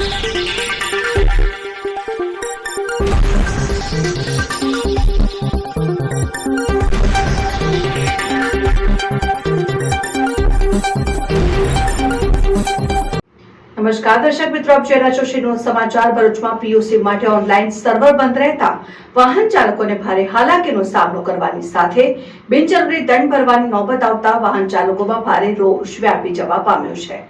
નમસ્કાર દર્શક મિત્રો, આપ જોઈ રહ્યા છો શ્રી સમાચાર। ભરૂચમાં પીયુસી માટે ઓનલાઈન સર્વર બંધ રહેતા વાહન ચાલકોને ભારે હાલાકીનો સામનો કરવાની સાથે બિનજરૂરી દંડ ભરવાની નોબત આવતા વાહન ચાલકોમાં ભારે રોષ વ્યાપી જવા પામ્યો છે।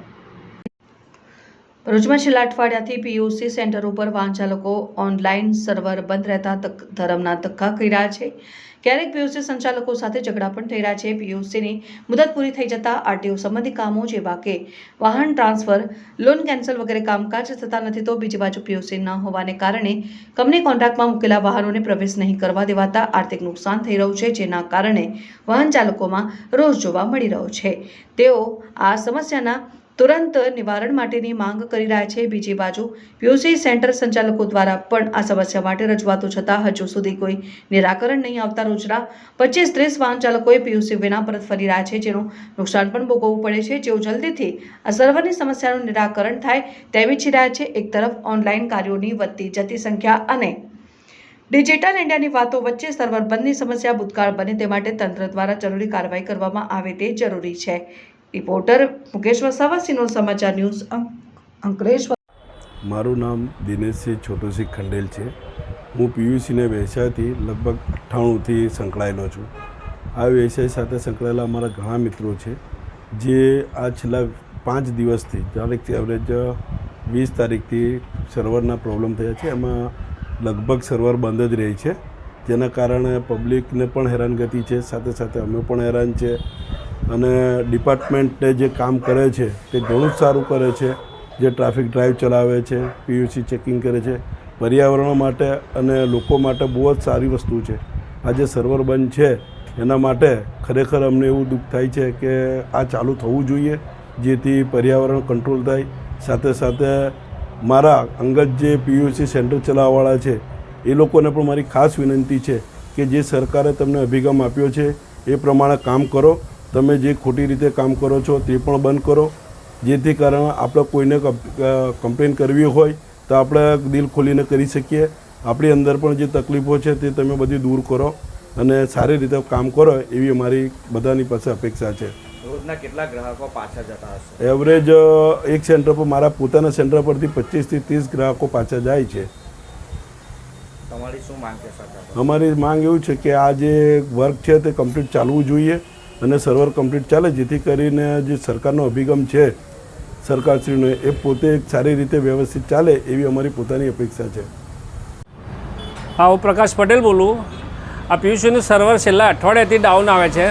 ભરૂચમાં છેલ્લા અઠવાડિયાથી પીયુસી સેન્ટર ઉપર વાહન ચાલકો ઓનલાઈન સર્વર બંધ રહેતા ધરમના ધક્કા ખાઈ રહ્યા છે। ક્યારેક પીયુસી સંચાલકો સાથે ઝઘડા પણ થઈ રહ્યા છે। પીયુસીની મુદત પૂરી થઈ જતા આરટીઓ સંબંધી કામો જેવા કે વાહન ટ્રાન્સફર, લોન કેન્સલ વગેરે કામકાજ થતા નથી, તો બીજી બાજુ પીયુસી ન હોવાને કારણે કંપની કોન્ટ્રાક્ટમાં મૂકેલા વાહનોને પ્રવેશ નહીં કરવા દેવાતા આર્થિક નુકસાન થઈ રહ્યું છે, જેના કારણે વાહન ચાલકોમાં રોષ જોવા મળી રહ્યો છે। તેઓ આ સમસ્યાના તુરંત નિવારણ માટેની માંગ કરી રહ્યા છે। બીજી બાજુ પીયુસી સેન્ટર સંચાલકો દ્વારા પણ આ સમસ્યા માટે રજૂઆતો છતાં હજુ સુધી કોઈ નિરાકરણ નહીં આવતા રોજના 25-30 વાહન ચાલકોએ પીયુસી વિના પરત ફરી રહ્યા છે, જેનું નુકસાન પણ ભોગવવું પડે છે। જેઓ જલ્દીથી આ સર્વરની સમસ્યાનું નિરાકરણ થાય તેમ ઈચ્છી રહ્યા છે। એક તરફ ઓનલાઈન કાર્યોની વધતી જતી સંખ્યા અને ડિજિટલ ઇન્ડિયાની વાતો વચ્ચે સર્વર બંધની સમસ્યા ભૂતકાળ બને તે માટે તંત્ર દ્વારા જરૂરી કાર્યવાહી કરવામાં આવે તે જરૂરી છે। રિપોર્ટર મુકેશ વસાવા, સિનો સમાચાર ન્યૂઝ, અંકલેશ્વર। મારું નામ દિનેશસિંહ છોટુસિંહ ખંડેલ છે। હું પીયુસીના વ્યવસાયથી લગભગ 98થી સંકળાયેલો છું। આ વ્યવસાય સાથે સંકળાયેલા અમારા ઘણા મિત્રો છે, જે આ છેલ્લા 5 દિવસથી તારીખ એવરેજ 20 તારીખથી સર્વરના પ્રોબ્લેમ થયા છે। એમાં લગભગ સર્વર બંધ જ રહે છે, જેના કારણે પબ્લિકને પણ હેરાનગતિ છે, સાથે સાથે અમે પણ હેરાન છે। અને ડિપાર્ટમેન્ટને જે કામ કરે છે તે ઘણું જ સારું કરે છે, જે ટ્રાફિક ડ્રાઈવ ચલાવે છે, પીયુસી ચેકિંગ કરે છે, પર્યાવરણ માટે અને લોકો માટે બહુ જ સારી વસ્તુ છે। આ જે સર્વર બંધ છે એના માટે ખરેખર અમને એવું દુઃખ થાય છે કે આ ચાલુ થવું જોઈએ, જેથી પર્યાવરણ કંટ્રોલ થાય। સાથે સાથે મારા અંગત જે પીયુસી સેન્ટર ચલાવવાવાળા છે એ લોકોને પણ મારી ખાસ વિનંતી છે કે જે સરકારે તમને અભિગમ આપ્યો છે એ પ્રમાણે કામ કરો। તમે જે ખોટી રીતે કામ કરો છો તે પણ બંધ કરો, જેથી કારણે આપણે કોઈને કમ્પ્લેન કરવી હોય તો આપણે દિલ ખોલીને કરી શકીએ। આપણી અંદર પણ જે તકલીફો છે તે તમે બધી દૂર કરો અને સારી રીતે કામ કરો, એવી અમારી બધાની પાસે અપેક્ષા છે। રોજના કેટલા ગ્રાહકો પાછા જતા હશે? એવરેજ એક સેન્ટર પર, મારા પોતાના સેન્ટર પરથી 25થી 30 ગ્રાહકો પાછા જાય છે। તમારી શું માંગ છે સરકાર? અમારી માંગ એવું છે કે આ જે વર્ક છે તે કમ્પ્લીટ ચાલવું જોઈએ અને સર્વર કમ્પ્લીટ ચાલે, જેથી કરીને જે સરકારનો અભિગમ છે સરકારશ્રીનો એ પોતે સારી રીતે વ્યવસ્થિત ચાલે, એવી અમારી પોતાની અપેક્ષા છે। હા, હું પ્રકાશ પટેલ બોલું। આ પીયુસીનું સર્વર છેલ્લા અઠવાડિયાથી ડાઉન આવે છે।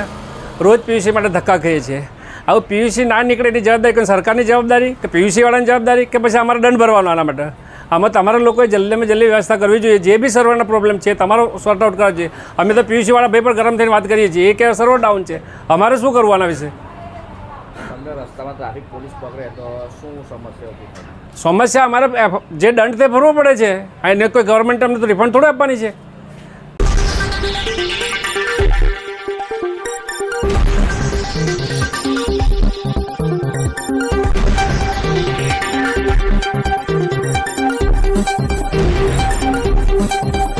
રોજ પીયુસી માટે ધક્કા ખાઈએ છીએ। આવું પીયુસી ના નીકળે એની જવાબદારી કોઈ સરકારની જવાબદારી કે પીયુસીવાળાની જવાબદારી કે પછી અમારે દંડ ભરવાનો આના માટે? આમાં તમારા લોકોએ જલ્દીમાં જલ્દી વ્યવસ્થા કરવી જોઈએ। જે બી સર્વરના પ્રોબ્લેમ છે તમારો સોર્ટ આઉટ કરવા જોઈએ। અમે તો પીયુસીવાળા ભાઈ પર ગરમ થઈને વાત કરીએ છીએ, એ કે સર્વર ડાઉન છે, અમારે શું કરવું આના વિશે? તમને રસ્તામાં ટ્રાફિક પોલીસ પકડે તો શું સમસ્યા હતી? સમસ્યા અમારે જે દંડ તે ભરવો પડે છે, એને કોઈ ગવર્મેન્ટ અમને તો રિફંડ થોડું આપવાની છે।